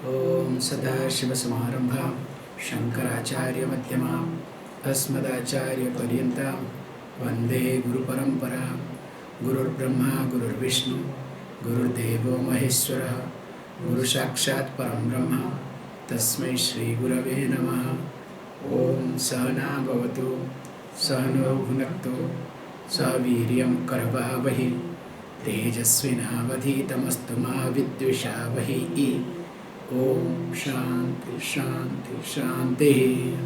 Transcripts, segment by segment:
Om Sadashiva-Samarambham Shankaracharya-Madhyamam Asmadacharya-Paryantam Vande Guru-Paramparam Gurur Brahma Gurur Vishnu Gurur Devo Maheshwara Guru Sakshat Param Brahma Tasmai Shri Gurave Namaha Om Sahana Bhavatu Sahano Bhunaktu Saviryam Karavavahi Tejasvinavadhitamastu ma vidvishavahi Om Shanti Shanti Shanti.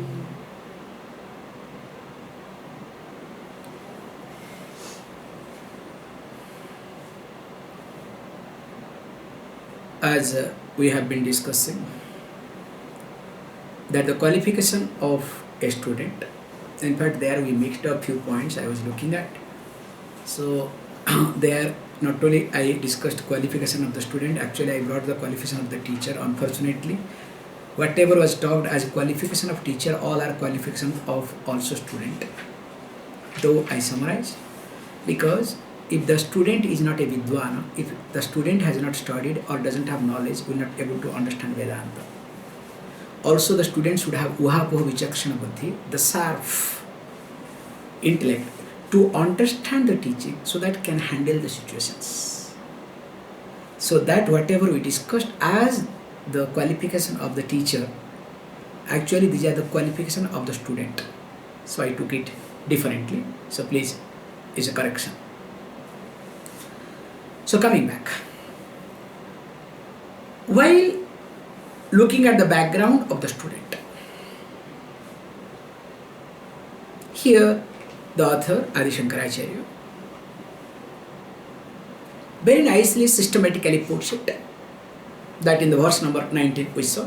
As we have been discussing that the qualification of a student, in fact there we mixed up few points I was looking at. So there not only I discussed qualification of the student, actually I brought the qualification of the teacher. Unfortunately, whatever was talked as qualification of teacher, all are qualification of also student. Though I summarize, because if the student is not a vidwana, if the student has not studied or doesn't have knowledge, will not able to understand Vedanta. Also the student should have uhapoha vichakshana buddhi, the sharp intellect, to understand the teaching so that can handle the situations. So that whatever we discussed as the qualification of the teacher, actually these are the qualification of the student. So I took it differently. So please, is a correction. So coming back, while looking at the background of the student, here the author Adi Shankaracharya very nicely systematically puts it that in the verse number 19 we saw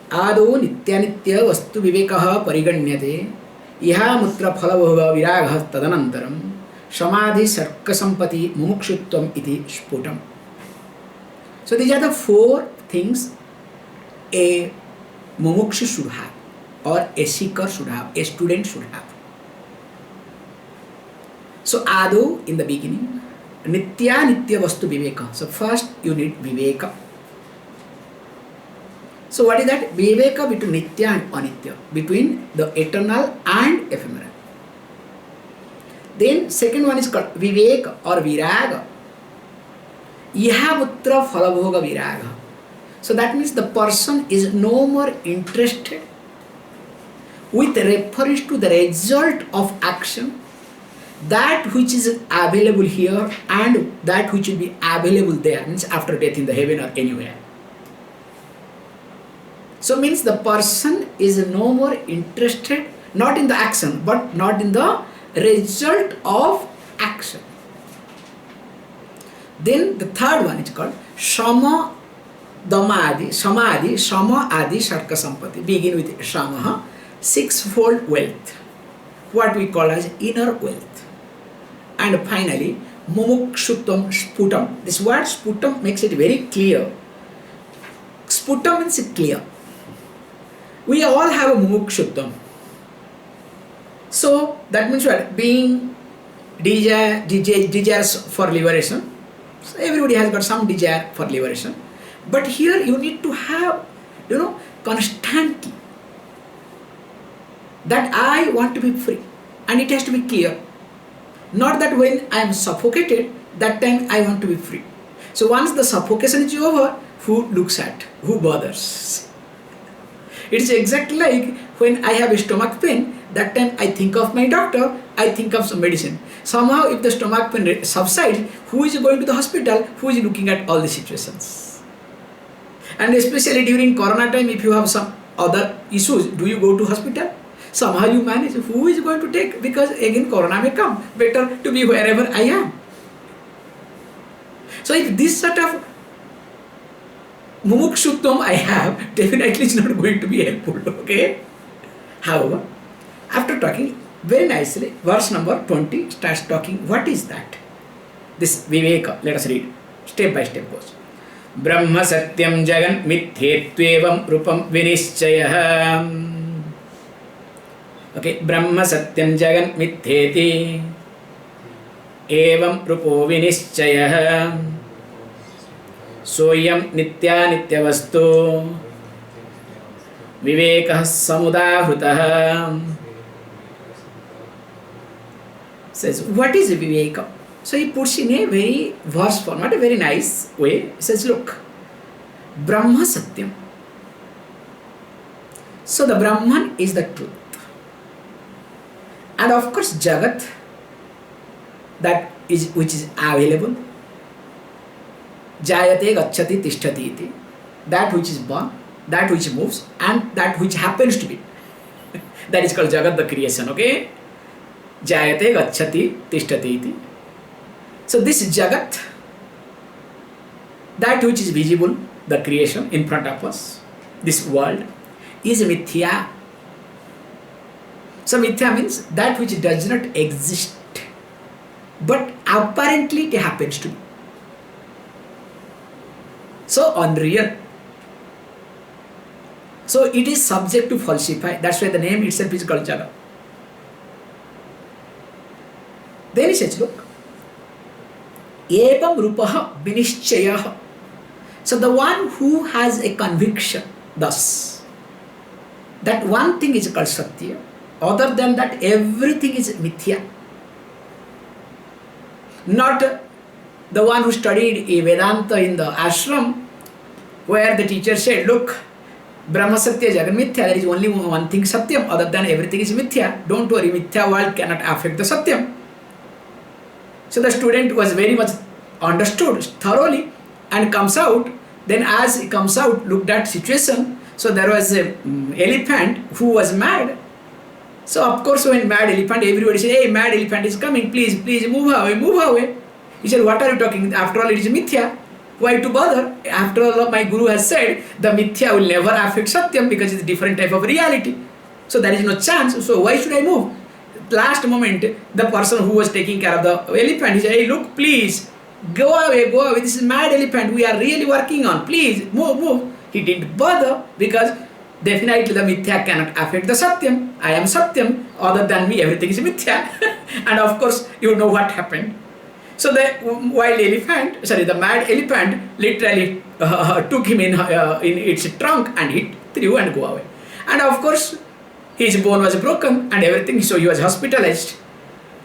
Ado nityanitya vastu vivekaha pariganyate iha mutra phalabhoga viragah tadanantaram samadhi sarka sampati mumukshutvam iti sputam. So these are the four things a mumukshu should have, or a seeker should have, a student should have. So Ado in the beginning, Nitya Nitya Vastu Viveka. So first you need Viveka. So what is that? Viveka between Nitya and Anitya, between the eternal and ephemeral. Then second one is called Viveka or Viraga. Iha Putra Phalabhoga Viraga. So that means the person is no more interested with reference to the result of action, that which is available here and that which will be available there, means after death in the heaven or anywhere. So means the person is no more interested not in the action but not in the result of action. Then the third one is called Shama Damadi, Samadhi, Shama Adi Sharka Sampati. Begin with Shamaha, sixfold wealth, what we call as inner wealth. And finally, Mumukshutvam Sputam. This word Sputam makes it very clear. Sputam means clear. We all have a Mumukshutvam. So that means what? Being desires for liberation. So everybody has got some desire for liberation. But here you need to have, constantly that I want to be free. And it has to be clear. Not that when I am suffocated, that time I want to be free. So once the suffocation is over, who looks at? Who bothers? It's exactly like when I have a stomach pain, that time I think of my doctor, I think of some medicine. Somehow if the stomach pain subsides, who is going to the hospital? Who is looking at all the situations? And especially during Corona time, if you have some other issues, do you go to hospital? Somehow you manage. Who is going to take? Because again Corona may come. Better to be wherever I am. So if this sort of mumukshutvam I have, definitely it's not going to be helpful. Okay? However, after talking very nicely, verse number 20 starts talking what is that? This Viveka. Let us read. Step by step goes. Brahma Satyam Jagan Mithetvevam Rupam Vinischayah. Okay, Brahma Satyam Jagan Mitheti Evam Rupo Vinischayah Soyam Nitya Nitya Vastu Viveka samudahruta. Says, what is Viveka? So he puts in a very verse format, a very nice way. He says, look, Brahma Satyam. So the Brahman is the truth. And of course Jagat, that is which is available. Jayate gacchati tishtati iti. That which is born, that which moves, and that which happens to be. That is called Jagat, the creation, okay? Jayate gacchati tishtati iti. So this Jagat, that which is visible, the creation in front of us, this world, is mithya. So mithya means that which does not exist, but apparently it happens to be. So unreal. So it is subject to falsify. That's why the name itself is called Jagat. Then he says, look, evam rupaha vinishchayah. So the one who has a conviction, thus, that one thing is called Satya, other than that everything is mithya. Not the one who studied Vedanta in the ashram, where the teacher said, look, Brahma Satya Jagat Mithya, there is only one thing Satyam, other than everything is Mithya. Don't worry, Mithya world cannot affect the Satyam. So the student was very much understood thoroughly and comes out. Then as he comes out, looked at situation. So there was an elephant who was mad. So of course when mad elephant, everybody said, hey, mad elephant is coming, please move away, move away. He said, what are you talking? After all, it is Mithya. Why to bother? After all, my guru has said, the Mithya will never affect Satyam because it's a different type of reality. So there is no chance. So why should I move? Last moment, the person who was taking care of the elephant, he said, hey, look, please, go away. This is mad elephant. We are really working on. Please, move. He didn't bother because definitely the Mithya cannot affect the Satyam. I am Satyam. Other than me, everything is Mithya. And of course, you know what happened. So the mad elephant literally took him in its trunk and hit, threw and go away. And of course, his bone was broken and everything, so he was hospitalized.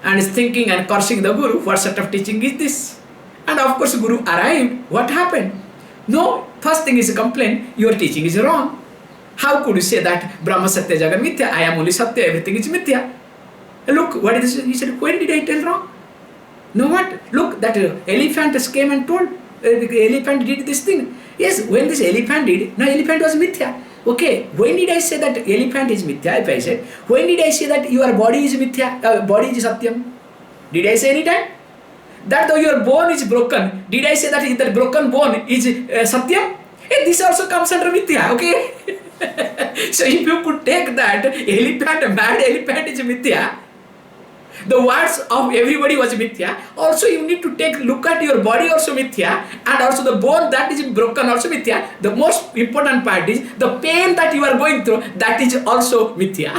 And is thinking and cursing the Guru, what sort of teaching is this? And of course, Guru arrived. What happened? No, first thing is a complaint, your teaching is wrong. How could you say that Brahma Satya Jagat Mithya? I am only Satya, everything is Mithya. Look, what is this? He said, when did I tell wrong? No, what? Look, that elephant came and told, the elephant did this thing. Yes, when this elephant did, no, elephant was Mithya. Okay, when did I say that elephant is Mithya? If I said, when did I say that your body is Mithya, body is Satyam? Did I say any time? That though your bone is broken, did I say that that broken bone is Satyam? Hey, this also comes under Mithya, okay? So if you could take that elephant, mad elephant is Mithya, the words of everybody was Mithya. Also you need to take look at your body also Mithya, and also the bone that is broken also Mithya. The most important part is the pain that you are going through, that is also Mithya.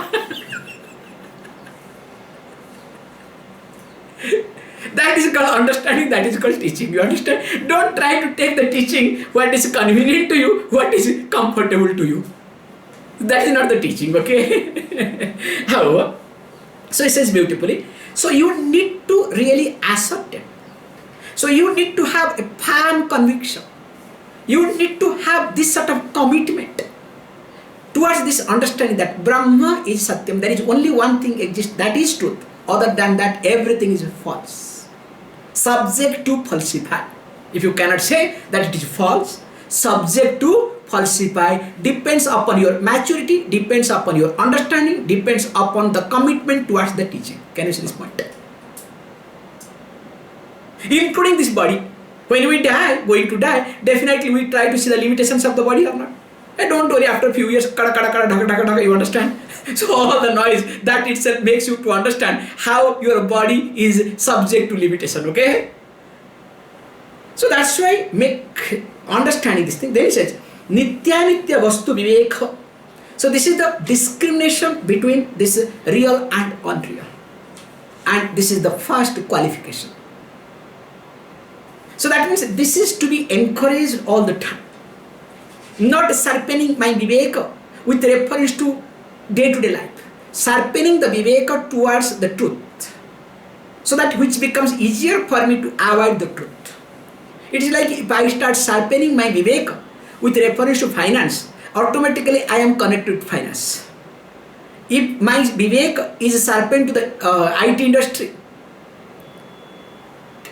That is called understanding, that is called teaching. You understand? Don't try to take the teaching what is convenient to you, what is comfortable to you. That is not the teaching, okay? However, so it says beautifully, so you need to really assert it. So you need to have a firm conviction. You need to have this sort of commitment towards this understanding that Brahma is Satyam. There is only one thing exists, that is truth. Other than that, everything is false. Subject to falsify. If you cannot say that it is false, subject to falsify, depends upon your maturity, depends upon your understanding, depends upon the commitment towards the teaching. Can you see this point? Including this body. When we die, going to die, definitely we try to see the limitations of the body or not. And don't worry, after a few years, you understand? So all the noise, that itself makes you to understand how your body is subject to limitation, okay? So that's why make understanding this thing. Then it says, Nitya Vastu Viveka. So this is the discrimination between this real and unreal. And this is the first qualification. So that means this is to be encouraged all the time. Not sharpening my Viveka. with reference to day-to-day life, sharpening the Viveka towards the truth, so that which becomes easier for me to avoid the truth. It is like if I start sharpening my Viveka with reference to finance, automatically I am connected to finance. If my Viveka is sharpened to the IT industry,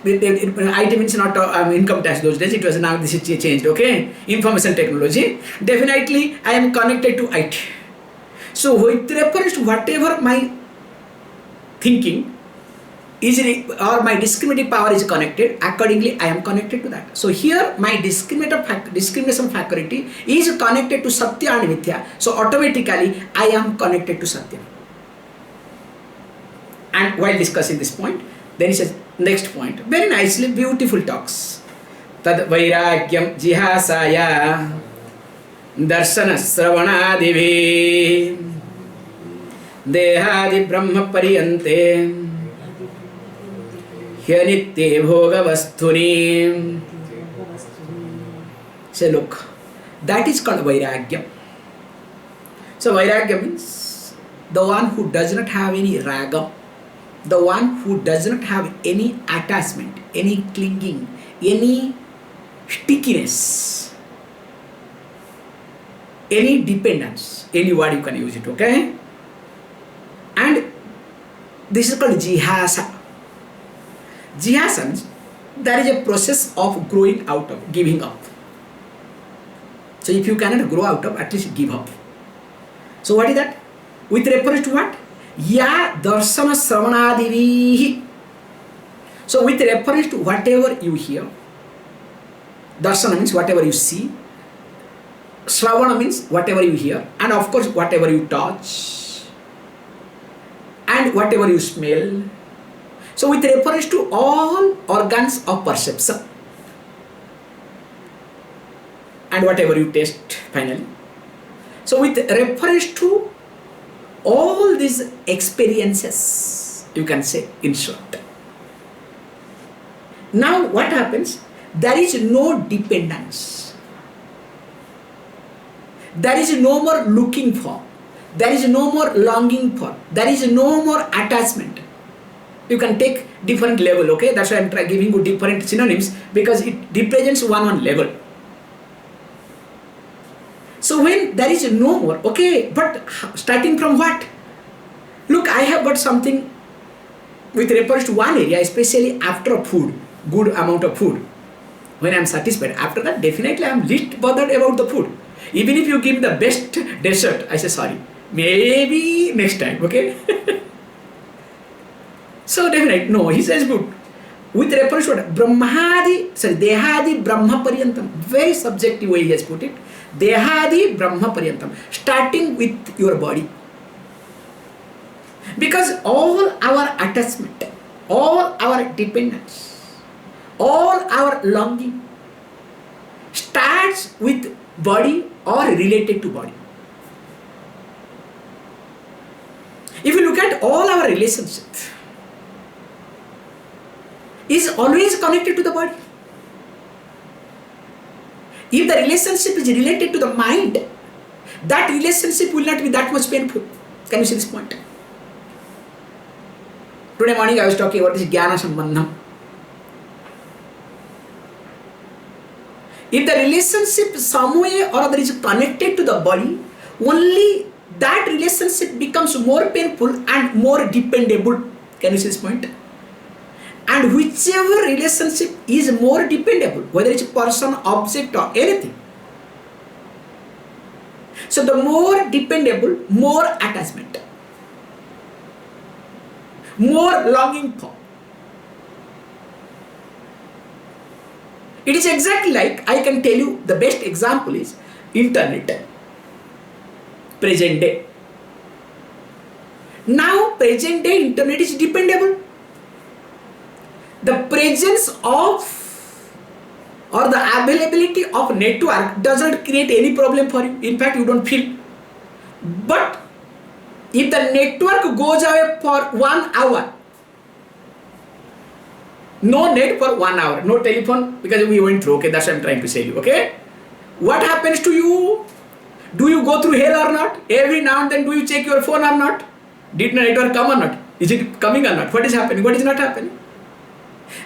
IT means not income tax those days, it was, now this is changed, okay? Information technology, definitely I am connected to IT. So with reference to whatever my thinking is, or my discriminative power is connected, accordingly I am connected to that. So here my discrimination faculty is connected to Satya and Mithya, so automatically I am connected to Satya. And while discussing this point, then he says, next point, very nicely, beautiful talks. Tad Vairagyam jihasaya darshana sravanadivi dehadi brahma pariyante Hyanitye bhoga vastuni. Say, look, that is called Vairagya. So Vairagya means the one who does not have any raga, the one who does not have any attachment, any clinging, any stickiness, any dependence, any word you can use it, okay? And this is called jihasa. Jihasa means there is a process of growing out of, giving up. So if you cannot grow out of, at least give up. So what is that? With reference to what? Ya darshana sravanadivihi. So with reference to whatever you hear, darshana means whatever you see, sravana means whatever you hear, and of course whatever you touch, and whatever you smell. So with reference to all organs of perception, and whatever you taste finally. So with reference to all these experiences, you can say in short. Now what happens? There is no dependence. There is no more looking for. There is no more longing for. There is no more attachment. You can take different level, okay? That's why I'm giving you different synonyms, because it represents one level. So when there is no more, okay, but starting from what? Look, I have got something with reference to one area, especially after food, good amount of food. When I am satisfied, after that definitely I am least bothered about the food. Even if you give the best dessert, I say sorry, maybe next time, okay? So definitely, no, he says good. With reference to what? Dehadi Brahma Paryantam. Very subjective way he has put it. Dehadi Brahma Paryantam. Starting with your body. Because all our attachment, all our dependence, all our longing starts with body or related to body. If you look at all our relationships, is always connected to the body. If the relationship is related to the mind, that relationship will not be that much painful. Can you see this point? Today morning I was talking about this Jnana Sambandham. If the relationship some way or other is connected to the body, only that relationship becomes more painful and more dependable. Can you see this point? And whichever relationship is more dependable, whether it's a person, object or anything. So the more dependable, more attachment, more longing for. It is exactly like, I can tell you the best example is internet, present day. Now present day internet is dependable. The presence of or the availability of network doesn't create any problem for you. In fact, you don't feel. But if the network goes away for 1 hour, no net for 1 hour, no telephone, because we went through, okay, that's what I'm trying to say you, okay? What happens to you? Do you you go through hell or not? Every now and then do you check your phone or not? Did the network come or not? Is it coming or not? What is happening? What is not happening?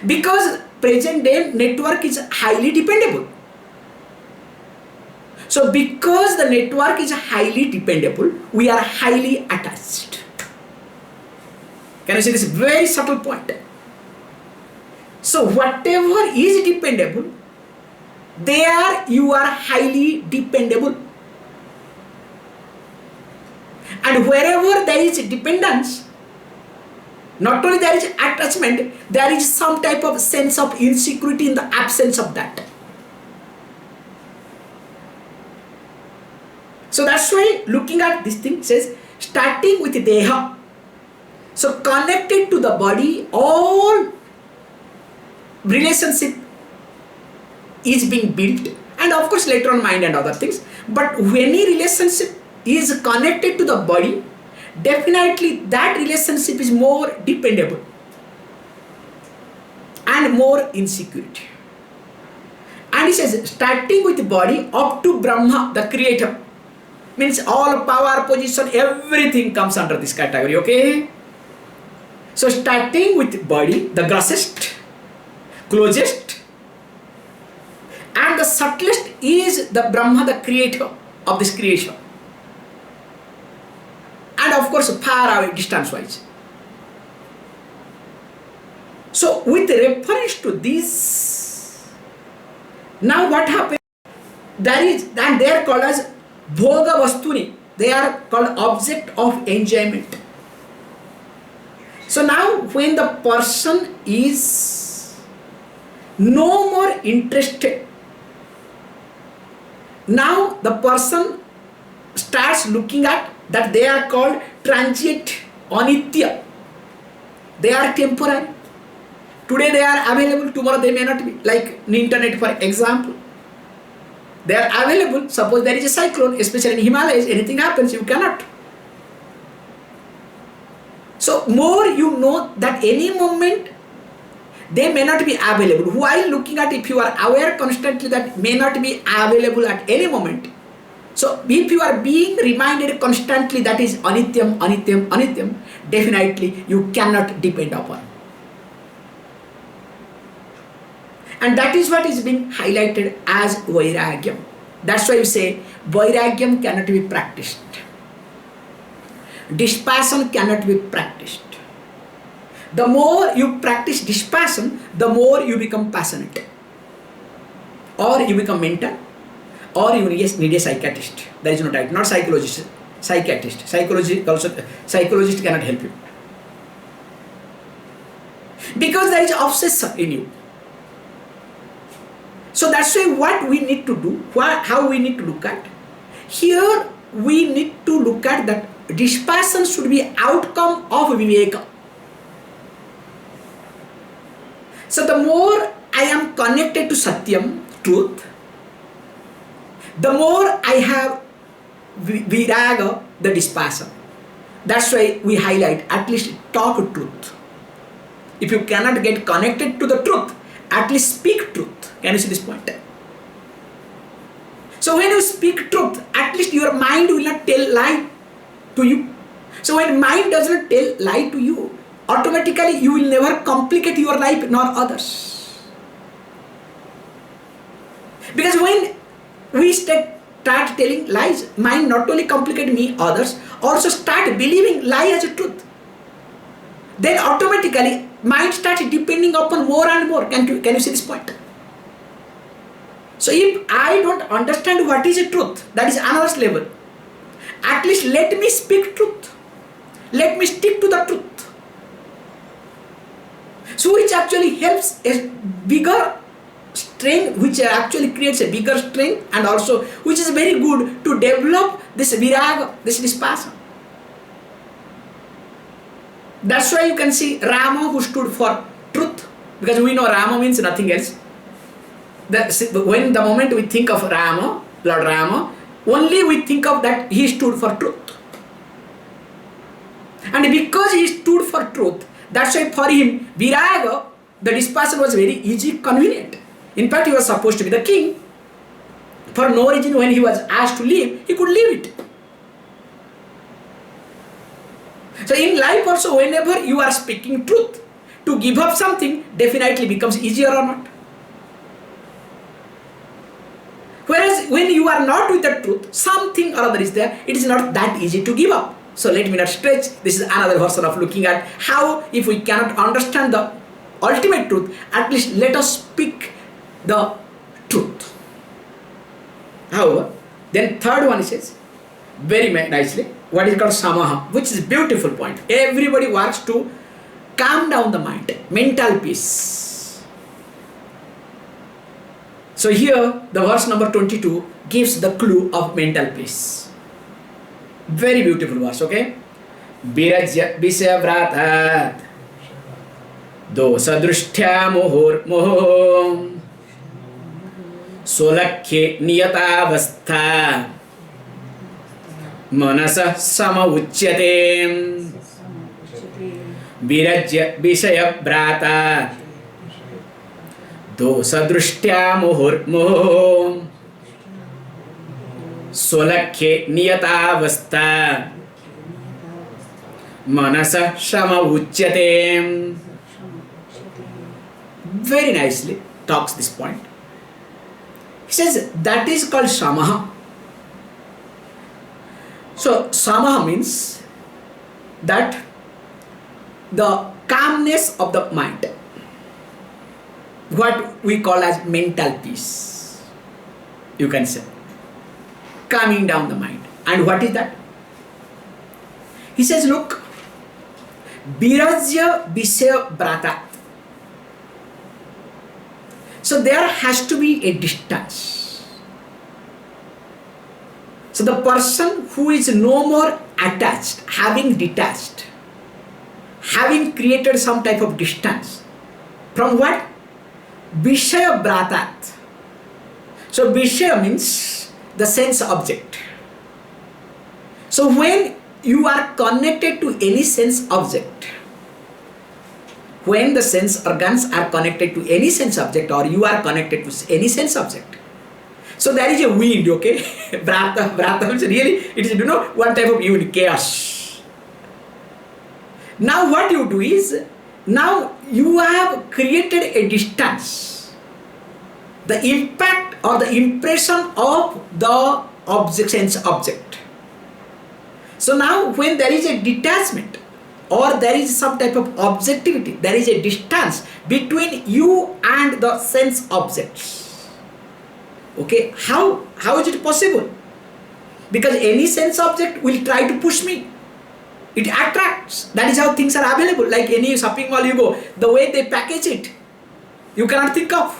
Because present day network is highly dependable. So because the network is highly dependable, we are highly attached. Can you see this very subtle point? So whatever is dependable, there you are highly dependable. And wherever there is dependence, not only there is attachment, there is some type of sense of insecurity in the absence of that. So that's why looking at this thing says, starting with deha. So connected to the body, all relationship is being built, and of course later on mind and other things. But when any relationship is connected to the body, definitely that relationship is more dependable and more insecurity. And he says, starting with the body up to Brahma, the creator. Means all power, position, everything comes under this category, okay? So starting with body, the grossest, closest, and the subtlest is the Brahma, the creator of this creation. And of course far away distance wise. So with reference to this, now what happens? And they are called as bhoga vastuni. They are called object of enjoyment. So now when the person is no more interested, now the person starts looking at that they are called transient, anitya. They are temporary. Today they are available, tomorrow they may not be. Like the internet, for example. They are available. Suppose there is a cyclone, especially in Himalayas, anything happens, you cannot. So more you know that any moment they may not be available. While looking at, if you are aware constantly that may not be available at any moment. So if you are being reminded constantly that is anityam, anityam, anityam, definitely you cannot depend upon. And that is what is being highlighted as Vairagya. That's why we say Vairagyam cannot be practiced. Dispassion cannot be practiced. The more you practice dispassion, the more you become passionate. Or you become mental, or you need a psychiatrist. There is no doubt, not psychologist, psychiatrist. Psychologist cannot help you. Because there is obsession in you. So that's why what we need to do, how we need to look at. Here we need to look at that dispassion should be outcome of Viveka. So the more I am connected to Satyam, truth, the more I have Vairagya, the dispassion. That's why we highlight, at least talk truth. If you cannot get connected to the truth, at least speak truth. Can you see this point? So when you speak truth, at least your mind will not tell lie to you. So when mind does not tell lie to you, automatically you will never complicate your life nor others. Because when we start telling lies, mind not only complicate me, others, also start believing lie as a truth. Then automatically mind starts depending upon more and more. Can you see this point? So if I don't understand what is a truth, that is another level. At least let me speak truth. Let me stick to the truth. So which actually helps a bigger strength, which actually creates a bigger strength, and also which is very good to develop this Vairagya, this Dispassion. That's why you can see Rama, who stood for truth, because we know Rama means nothing else. When the moment we think of Rama, Lord Rama, only we think of that he stood for truth. And because he stood for truth, that's why for him, Vairagya, the Dispassion was very easy, convenient. In fact, he was supposed to be the king. For no reason, when he was asked to leave, he could leave it. So in life also, whenever you are speaking truth, to give up something definitely becomes easier or not. Whereas when you are not with the truth, something or other is there, it is not that easy to give up. So let me not stretch. This is another version of looking at how, if we cannot understand the ultimate truth, at least let us speak the truth. However, then third one says, very nicely, what is called samaha, which is a beautiful point. Everybody works to calm down the mind, mental peace. So here, the verse number 22 gives the clue of mental peace. Very beautiful verse, okay? Vairagya visayavratat dosa drushtya moho solakhe niyatavastha manasa sama uchyate. Vairagya visayavratat dosa drushtya moho solakhe niyatavastha manasa sama uchyate. Very nicely talks this point. He says that is called samaha. So samaha means that the calmness of the mind, what we call as mental peace, you can say, calming down the mind. And what is that? He says, look, Vairagya Visaya Brata. So there has to be a distance. So the person who is no more attached, having detached, having created some type of distance from what? Vishaya Bratat. So Vishaya means the sense object. So when you are connected to any sense object, when the sense organs are connected to any sense object, or you are connected to any sense object, so there is a wind, okay? Brata means really, it is, one type of wind, chaos. Now what you do is, now you have created a distance. The impact or the impression of the object, sense object. So now when there is a detachment or there is some type of objectivity, there is a distance between you and the sense objects. Okay, how is it possible? Because any sense object will try to push me. It attracts. That is how things are available. Like any shopping mall you go, the way they package it, you cannot think of.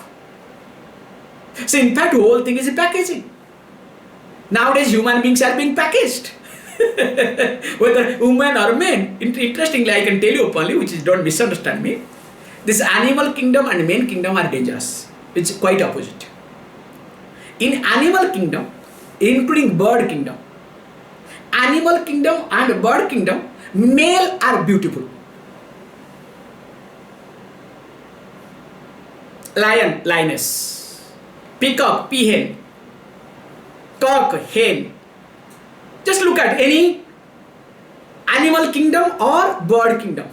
So in fact, the whole thing is a packaging. Nowadays, human beings are being packaged. Whether women or men. Interestingly, I can tell you openly, which is, don't misunderstand me, this animal kingdom and man kingdom are dangerous. It's quite opposite. In animal kingdom, including bird kingdom, animal kingdom and bird kingdom, male are beautiful. Lion, lioness. Peacock, peahen. Cock, hen. Just look at any animal kingdom or bird kingdom.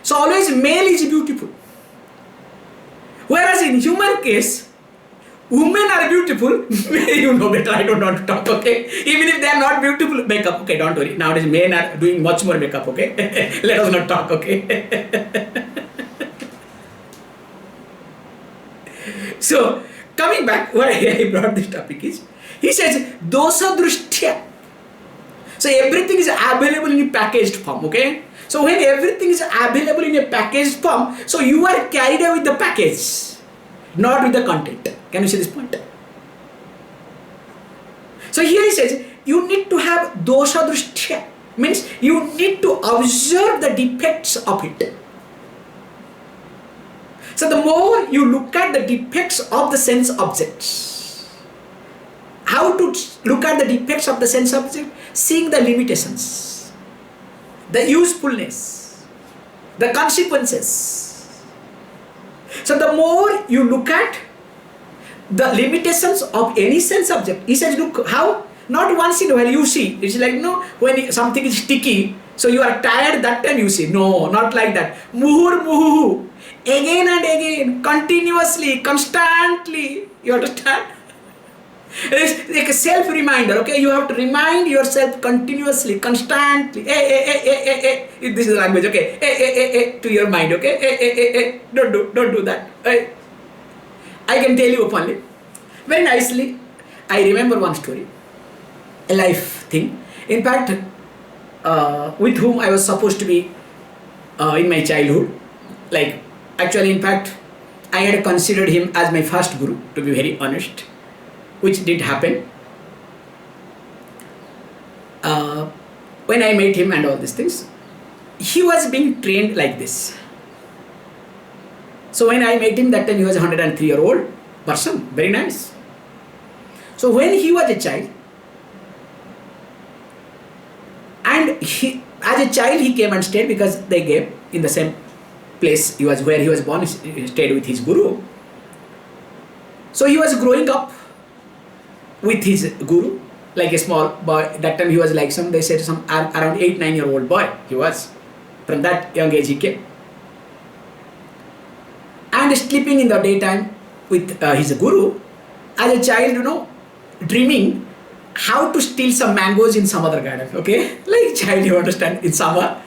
So always male is beautiful. Whereas in human case, women are beautiful. You know better, I don't want to talk, okay? Even if they are not beautiful, makeup, okay, don't worry. Nowadays men are doing much more makeup, okay? Let us not talk, okay? So, coming back, why I brought this topic is, he says, dosa drushtya. So everything is available in a packaged form, okay? So when everything is available in a packaged form, so you are carried away with the package, not with the content. Can you see this point? So here he says, you need to have dosha drushtya. Means you need to observe the defects of it. So the more you look at the defects of the sense objects, how to look at the defects of the sense object? Seeing the limitations, the usefulness, the consequences. So the more you look at the limitations of any sense object. He says, look, how? Not once in a while you see. It's like, when something is sticky, so you are tired, that time you see. No, not like that. Muhur muhu. Again and again, continuously, constantly. You understand? It's like a self-reminder, okay? You have to remind yourself continuously, constantly. This is the language, okay? To your mind, okay? Don't do that. I can tell you openly. Very nicely, I remember one story, a life thing. In fact, with whom I was supposed to be in my childhood. Like, actually, in fact, I had considered him as my first guru, to be very honest, which did happen. When I met him and all these things, he was being trained like this. So when I met him, that time he was a 103-year-old person, very nice. So when he was a child, and as a child he came and stayed because they gave in the same place where he was born, he stayed with his guru. So he was growing up with his guru, like a small boy. That time he was like they said around 8-9-year-old boy he was. From that young age he came. And sleeping in the daytime with his guru, as a child, dreaming how to steal some mangoes in some other garden, okay? Like child, you understand, in summer.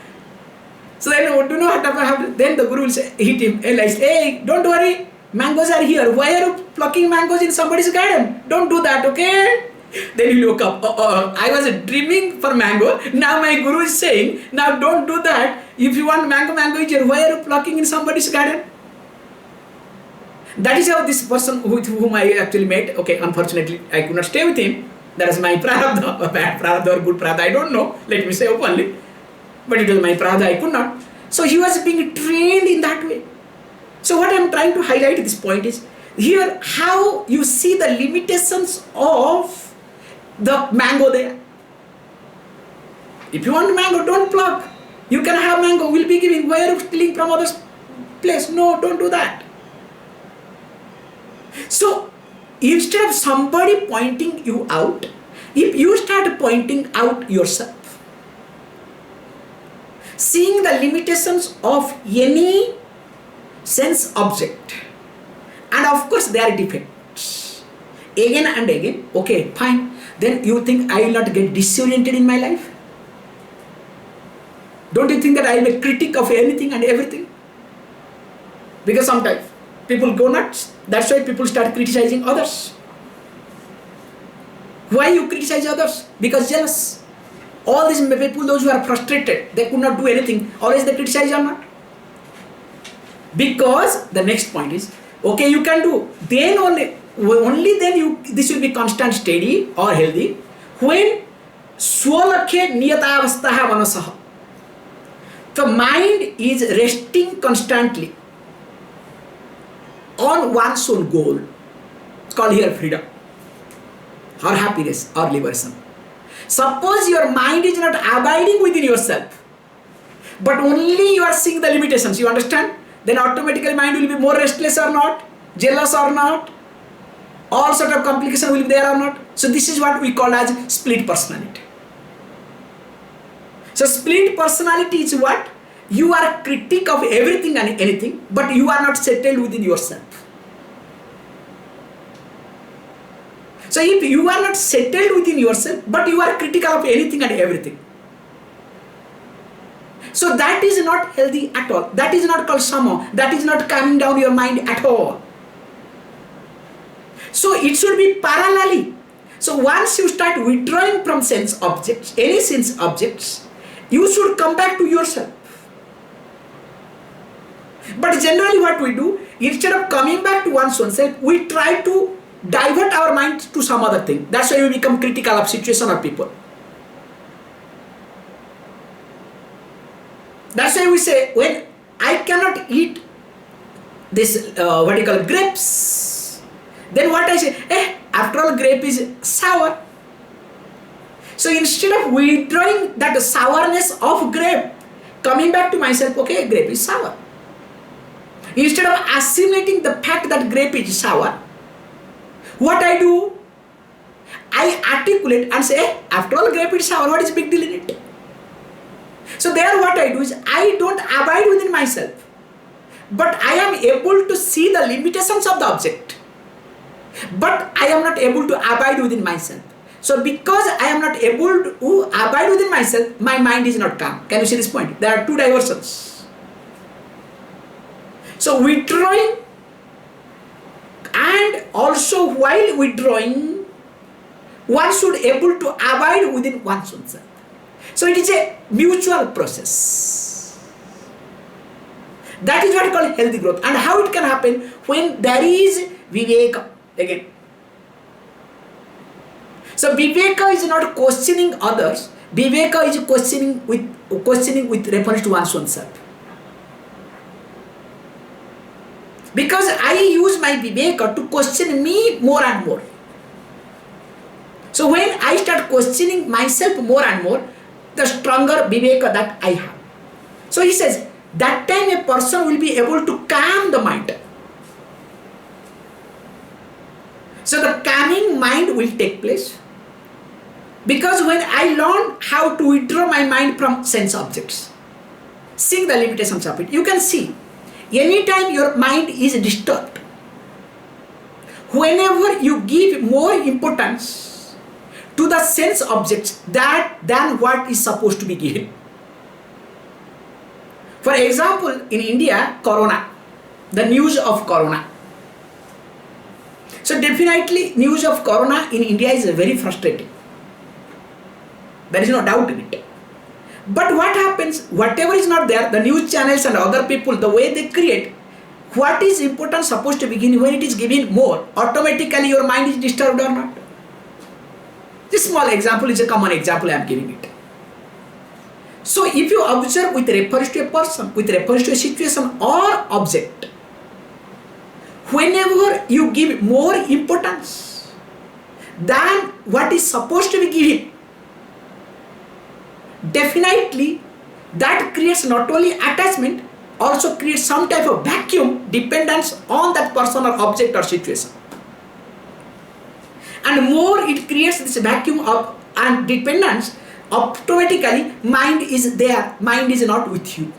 So then, what happened? Then the guru will hit him, hey, don't worry, mangoes are here. Why are you plucking mangoes in somebody's garden? Don't do that, okay? Then he woke up. I was dreaming for mango. Now my guru is saying, now don't do that. If you want mango is here. Why are you plucking in somebody's garden? That is how this person with whom I actually met, okay, unfortunately, I could not stay with him. That is my prarabdha, bad prarabdha or good prarabdha, I don't know. Let me say openly. But it was my prarabdha, I could not. So he was being trained in that way. So what I am trying to highlight at this point is, here how you see the limitations of the mango there. If you want mango, don't pluck. You can have mango, we'll be giving. Why are you stealing from other place? No, don't do that. So, instead of somebody pointing you out, if you start pointing out yourself, seeing the limitations of any sense object, and of course there are defects, again and again, okay, fine, then you think I will not get disoriented in my life? Don't you think that I am a critic of anything and everything? Because sometimes people go nuts. That's why people start criticizing others. Why you criticize others? Because jealous. All these people, those who are frustrated, they could not do anything. Always they criticize or not. Because the next point is, okay, you can do. Then only then this will be constant, steady or healthy. When swalakhe niyatavastaha manasaha. The mind is resting constantly on one's own goal. It's called here freedom or happiness or liberation. Suppose your mind is not abiding within yourself, but only you are seeing the limitations, you understand? Then automatically mind will be more restless or not, jealous or not, all sort of complication will be there or not. So this is what we call as split personality. So split personality is what? You are a critic of everything and anything, but you are not settled within yourself. So if you are not settled within yourself, but you are critical of anything and everything, so that is not healthy at all. That is not called sama. That is not calming down your mind at all. So it should be parallelly. So once you start withdrawing from sense objects, any sense objects, you should come back to yourself. But generally what we do, instead of coming back to one's own self, we try to divert our mind to some other thing. That's why we become critical of situation or people. That's why we say, when I cannot eat this, grapes, then what I say, after all grape is sour. So instead of withdrawing that sourness of grape, coming back to myself, okay, grape is sour. Instead of assimilating the fact that grape is sour, What I do? I articulate and say, after all, grape is sour, what is big deal in it? So there what I do is, I don't abide within myself, but I am able to see the limitations of the object, but I am not able to abide within myself. So because I am not able to abide within myself, my mind is not calm. Can you see this point? There are two diversions. So withdrawing, and also while withdrawing, one should able to abide within one's own self. So it is a mutual process. That is what is called healthy growth. And how it can happen? When there is Viveka again. So Viveka is not questioning others. Viveka is questioning with reference to one's own self. Because I use my Viveka to question me more and more. So when I start questioning myself more and more, the stronger Viveka that I have. So he says, that time a person will be able to calm the mind. So the calming mind will take place. Because when I learn how to withdraw my mind from sense objects, seeing the limitations of it, you can see, anytime your mind is disturbed, whenever you give more importance to the sense objects than what is supposed to be given. For example, in India, Corona, the news of Corona. So definitely news of Corona in India is very frustrating. There is no doubt in it. But what happens, whatever is not there, the news channels and other people, the way they create, what is important supposed to be given, when it is given more, automatically your mind is disturbed or not? This small example is a common example I am giving it. So if you observe with reference to a person, with reference to a situation or object, whenever you give more importance than what is supposed to be given, definitely that creates not only attachment, also creates some type of vacuum, dependence on that person or object or situation. And more it creates this vacuum of and dependence, automatically mind is there, mind is not with you.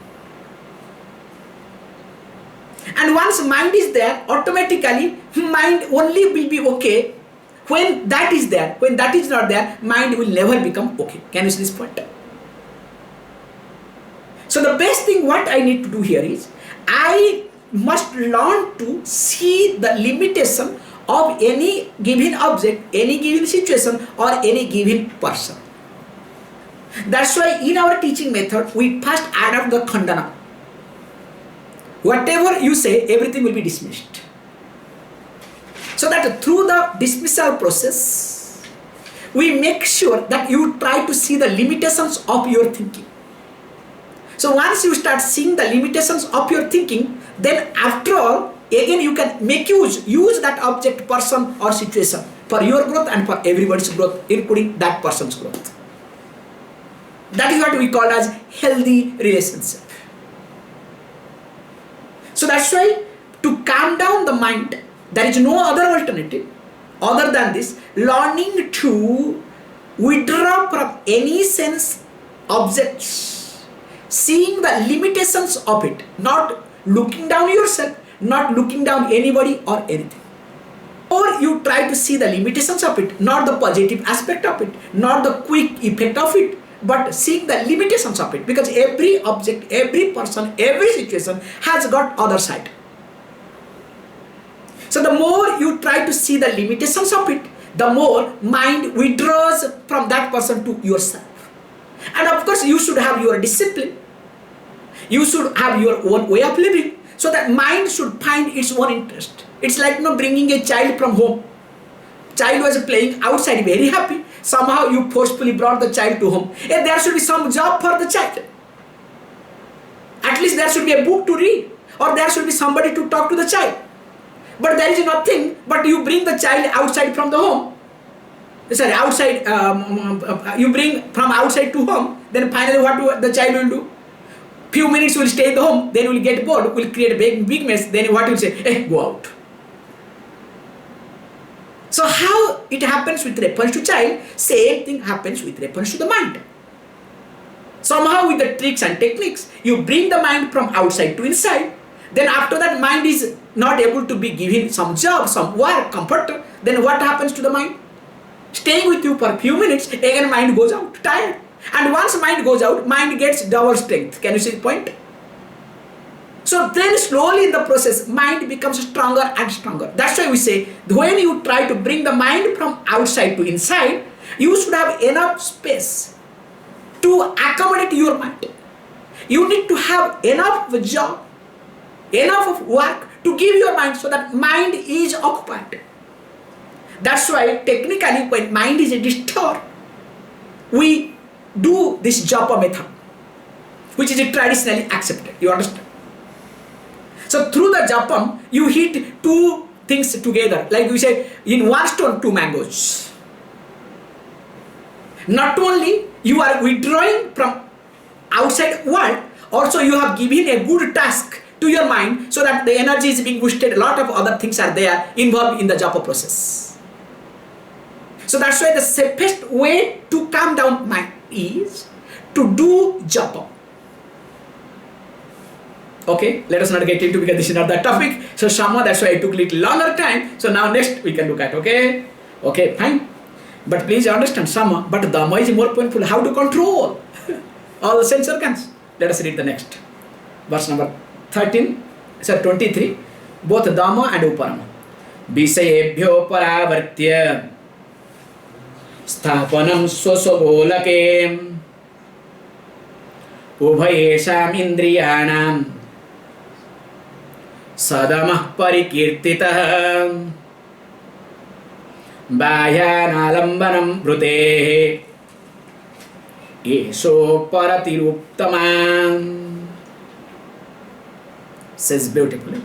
And once mind is there, automatically mind only will be okay when that is there. When that is not there, mind will never become okay. Can you see this point? So the best thing what I need to do here is, I must learn to see the limitation of any given object, any given situation or any given person. That's why in our teaching method, we first add up the khandana. Whatever you say, everything will be dismissed. So that through the dismissal process, we make sure that you try to see the limitations of your thinking. So once you start seeing the limitations of your thinking, then after all, again you can make use that object, person or situation for your growth and for everybody's growth, including that person's growth. That is what we call as healthy relationship. So that's why to calm down the mind, there is no other alternative other than this, learning to withdraw from any sense objects, seeing the limitations of it, not looking down yourself, not looking down anybody or anything. Or you try to see the limitations of it, not the positive aspect of it, not the quick effect of it, but seeing the limitations of it, because every object, every person, every situation has got other side. So the more you try to see the limitations of it, the more mind withdraws from that person to yourself. And of course you should have your discipline, you should have your own way of living, so that mind should find its own interest. It's like bringing a child from home. Child was playing outside very happy. Somehow you forcefully brought the child to home. And there should be some job for the child. At least there should be a book to read, or there should be somebody to talk to the child. But there is nothing, but you bring the child outside from the home. Sorry, outside, you bring from outside to home, then finally what the child will do? Few minutes will stay at the home, then will get bored, will create a big mess, then what will say? Hey, go out. So how it happens with reference to child, same thing happens with reference to the mind. Somehow with the tricks and techniques, you bring the mind from outside to inside. Then after that mind is not able to be given some job, some work, comfort. Then what happens to the mind? Staying with you for a few minutes, again mind goes out, tired. And once mind goes out, mind gets double strength. Can you see the point? So then slowly in the process, mind becomes stronger and stronger. That's why we say, when you try to bring the mind from outside to inside, you should have enough space to accommodate your mind. You need to have enough of a job, enough of work to give your mind so that mind is occupied. That's why technically when mind is disturbed, we do this japa method, which is traditionally accepted. You understand? So through the japam, you hit two things together. Like we say, in one stone, two mangoes. Not only you are withdrawing from outside world, also you have given a good task to your mind so that the energy is being boosted. A lot of other things are there involved in the japa process. So that's why the safest way to calm down mind is to do japa. Okay, let us not get into, because this is not that topic. So Shama, that's why I took a little longer time. So now next we can look at, okay? Okay, fine. But please understand Sama, but Dama is more painful. How to control all the sense organs? Let us read the next. Verse number 23. Both Dama and Uparama. Visayebhyo paravartya sthapanam swasogolake ubhayesham indriyanam sadamah parikirtitah bhayanalambanam brute esho paratiruptamam. Says beautifully.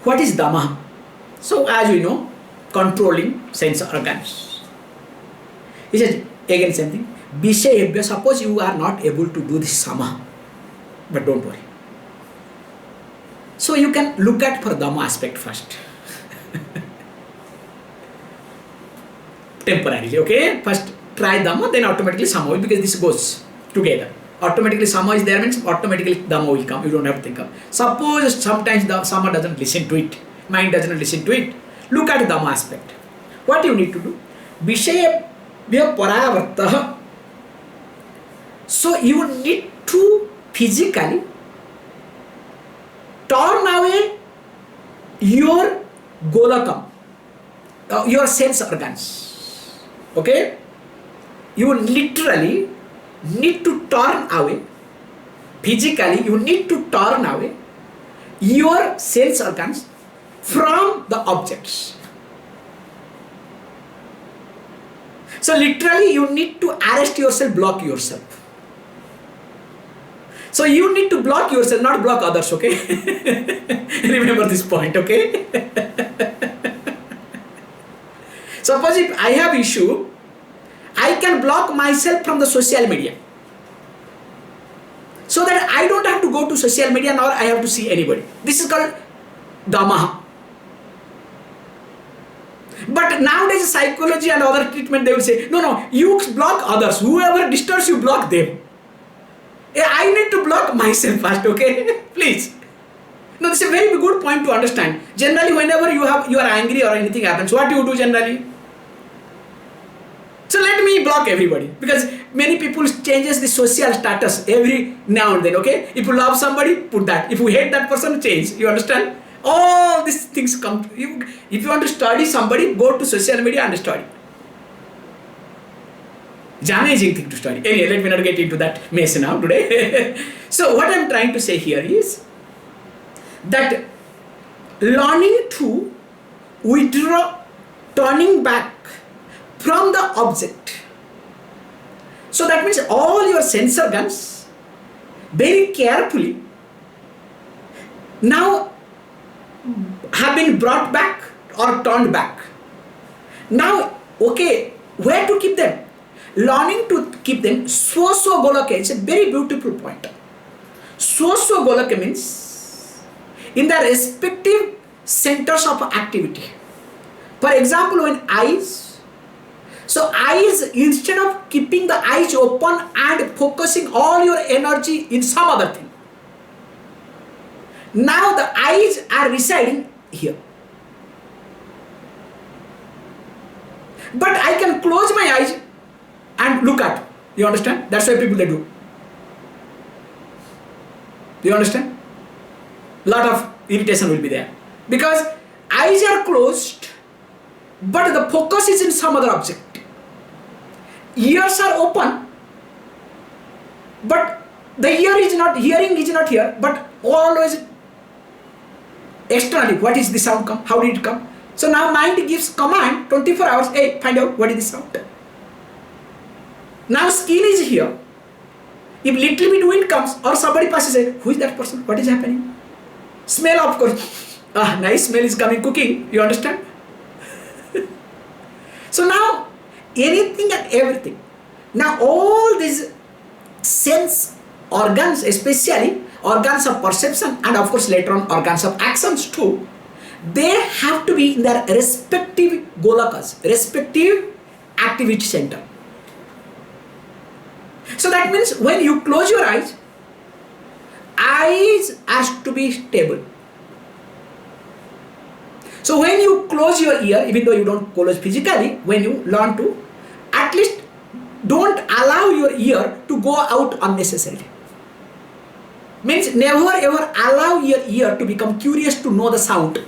What is dama? So as we know, controlling sense organs. He says again same thing. Vishayebhya, suppose you are not able to do this sama, but don't worry. So you can look at for dama aspect first. Temporarily, okay? First try dama, then automatically sama will, because this goes together. Automatically sama is there means automatically dama will come. You don't have to think of. Suppose sometimes the sama doesn't listen to it, mind doesn't listen to it. Look at dama aspect. What you need to do? Vishayebhya paravartah. So you need to physically turn away your golakam, your sense organs. Okay? You literally need to turn away, physically you need to turn away your sense organs from the objects. So literally you need to arrest yourself, block yourself. So you need to block yourself, not block others, okay? Remember this point, okay? Suppose if I have issue, I can block myself from the social media, so that I don't have to go to social media nor I have to see anybody. This is called dama. But nowadays psychology and other treatment, they will say, no, you block others. Whoever disturbs you, block them. I need to block myself first, okay? Please. No, this is a very good point to understand. Generally, whenever you are angry or anything happens, what do you do generally? So let me block everybody, because many people changes the social status every now and then, okay? If you love somebody, put that. If you hate that person, change. You understand? All these things come. If you want to study somebody, go to social media and study. It's an amazing thing to study. Anyway, let me not get into that mess now today. So what I'm trying to say here is that learning to withdraw, turning back from the object. So that means all your sense organs very carefully now have been brought back or turned back. Now, okay, where to keep them? Learning to keep them swa golaka is a very beautiful point. Swa golaka means in the respective centers of activity. For example, when eyes, so eyes, instead of keeping the eyes open and focusing all your energy in some other thing, now the eyes are residing here. But I can close my eyes and look at. You understand? That's why people they do. Do you understand? Lot of irritation will be there. Because eyes are closed, but the focus is in some other object. Ears are open, but the hearing is not here, but always externally. What is the sound come? How did it come? So now mind gives command 24 hours, hey, find out what is the sound. Now skin is here. If little bit wind comes or somebody passes, say, who is that person? What is happening? Smell, of course. Nice smell is coming, cooking. You understand? So now, anything and everything. Now all these sense organs, especially organs of perception and of course later on organs of actions too, they have to be in their respective golakas, respective activity center. So that means when you close your eyes has to be stable. So when you close your ear, even though you don't close physically, when you learn to, at least don't allow your ear to go out unnecessarily. Means never ever allow your ear to become curious to know the sound.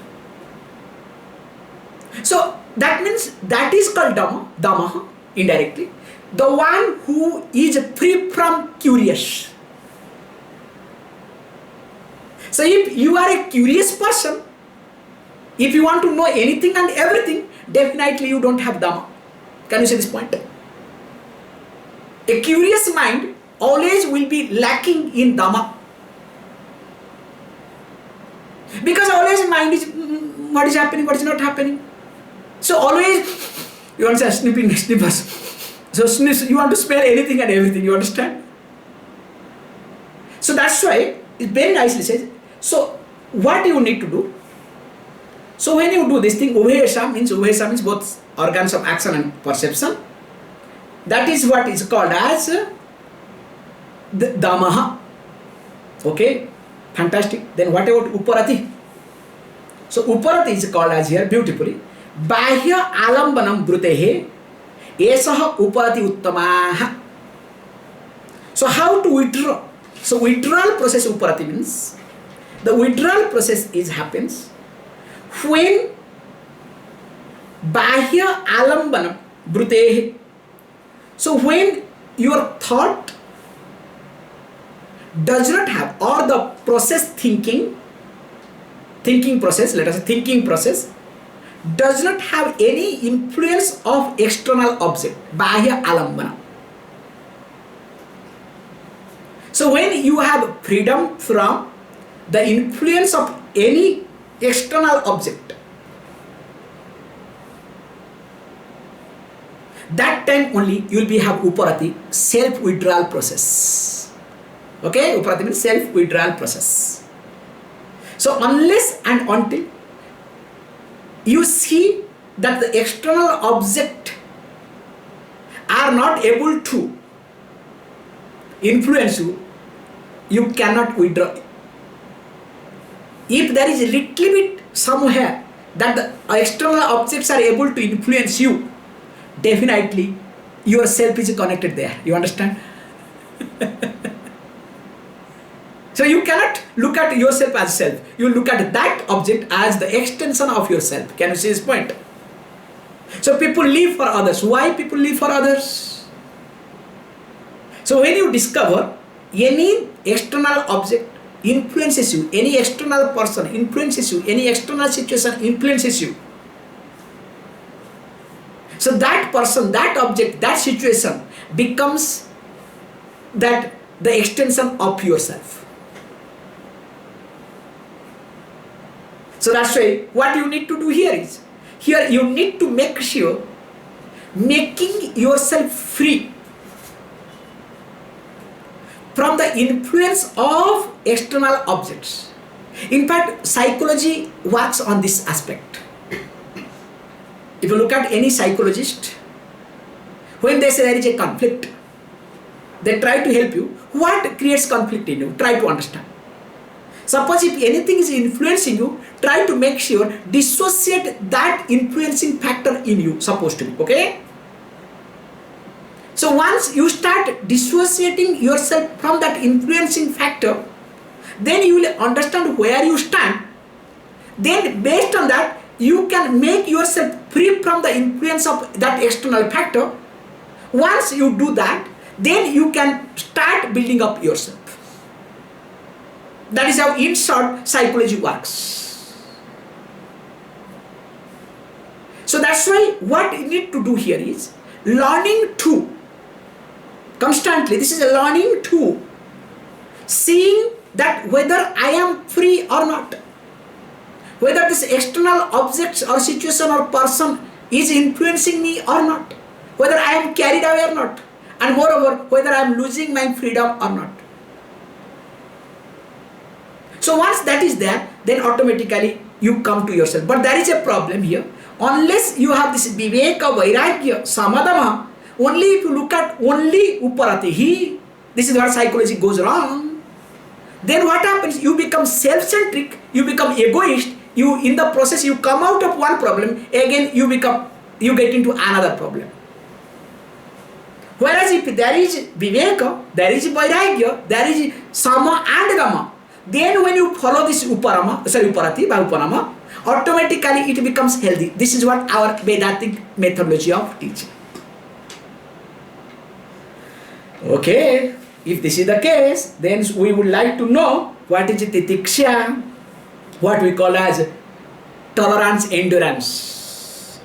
So that means that is called dama, indirectly. The one who is free from curious. So if you are a curious person, if you want to know anything and everything, definitely you don't have dama. Can you see this point? A curious mind always will be lacking in dama. Because always mind is, what is happening, what is not happening. So always, you want to say snippers. So you want to smell anything and everything, you understand? So that's why, it very nicely says, so what you need to do? So when you do this thing, ubhayasam means both organs of action and perception. That is what is called as the damaha. Okay, fantastic. Then what about uparati? So uparati is called as here beautifully, bahya alambanam brutehe esaha uparati uttamaha. So how to withdraw? So withdrawal process uparati means, the withdrawal process happens when bahya alambanam brutehe. So when your thought does not have, or the process thinking process, let us say thinking process, does not have any influence of external object, bahya alambana. So when you have freedom from the influence of any external object, that time only you will have uparati, self-withdrawal process. Okay, uparati means self-withdrawal process. So unless and until you see that the external object are not able to influence you, you cannot withdraw. If there is a little bit somewhere that the external objects are able to influence you, definitely yourself is connected there. You understand? So you cannot look at yourself as self. You look at that object as the extension of yourself. Can you see this point? So people live for others. Why people live for others? So when you discover any external object influences you, any external person influences you, any external situation influences you, so that person, that object, that situation becomes that the extension of yourself. So that's why what you need to do here is, here you need to make sure making yourself free from the influence of external objects. In fact, psychology works on this aspect. If you look at any psychologist, when they say there is a conflict, they try to help you. What creates conflict in you? Try to understand. Suppose if anything is influencing you, try to make sure dissociate that influencing factor in you, supposed to be, okay? So once you start dissociating yourself from that influencing factor, then you will understand where you stand. Then based on that, you can make yourself free from the influence of that external factor. Once you do that, then you can start building up yourself. That is how in short psychology works. So that's why what you need to do here is learning to constantly, this is a learning to seeing that whether I am free or not, whether this external objects or situation or person is influencing me or not, whether I am carried away or not, and moreover whether I am losing my freedom or not. So once that is there, then automatically you come to yourself. But there is a problem here. Unless you have this Viveka, Vairagya, Samadama, only if you look at only uparati, this is where psychology goes wrong. Then what happens? You become self-centric, you become egoist, you in the process you come out of one problem, again you get into another problem. Whereas if there is Viveka, there is Vairagya, there is Sama and Dama, then when you follow this uparati by uparama, automatically it becomes healthy. This is what our Vedantic methodology of teaching. Okay, if this is the case, then we would like to know what is titiksha, what we call as tolerance, endurance.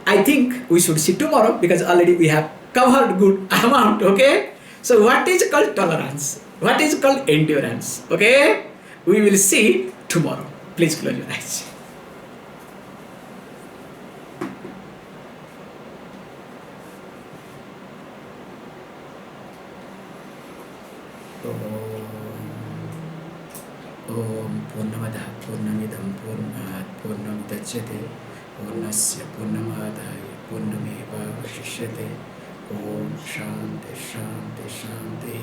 I think we should see tomorrow because already we have covered good amount, okay? So what is called tolerance? What is called endurance? Okay? We will see tomorrow. Please close your eyes. Om Purnamada Purnamidam Purnat Purnamidachyate Purnasya Purnamadaya Purnameva Vashishyate. Om Shanti Shanti Shanti.